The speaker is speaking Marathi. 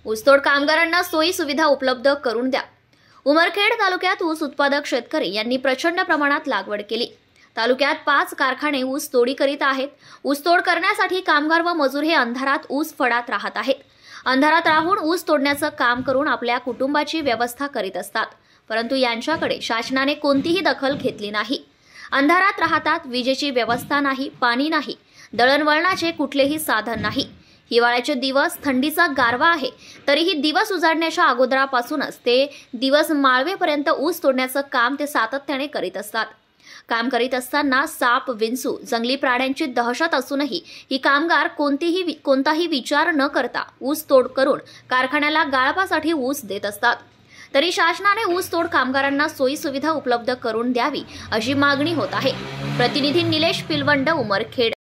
ऊसतोड कामगारांना सोयी सुविधा उपलब्ध करून द्या। उमरखेड तालुक्यात ऊस उत्पादक शेतकरी यांनी प्रचंड प्रमाणात लागवड केली। तालुक्यात 5 कारखाने ऊस तोडी करीत आहेत। ऊसतोड करण्यासाठी कामगार व मजूर हे अंधारात ऊस फडात राहत आहेत। अंधारात राहून ऊस तोडण्याचं काम करून आपल्या कुटुंबाची व्यवस्था करीत असतात, परंतु यांच्याकडे शासनाने कोणतीही दखल घेतली नाही। अंधारात राहतात, विजेची व्यवस्था नाही, पाणी नाही, दळणवळणाचे कुठलेही साधन नाही। हिवाळ्याचे दिवस, थंडीचा गारवा आहे, तरीही दिवस उजाडण्याच्या अगोदरापासूनच ते दिवस माळवेपर्यंत ऊस तोडण्याचं काम ते सातत्याने करीत असतात। काम करीत असताना साप, विंचू, जंगली प्राण्यांची दहशत असूनही ही कामगार कोणताही विचार न करता ऊस तोड करून कारखान्याला गाळपासाठी ऊस देत असतात। तरी शासनाने ऊस तोड कामगारांना सोयी सुविधा उपलब्ध करून द्यावी अशी मागणी होत आहे। प्रतिनिधी निलेश पिलवंड, उमरखेड।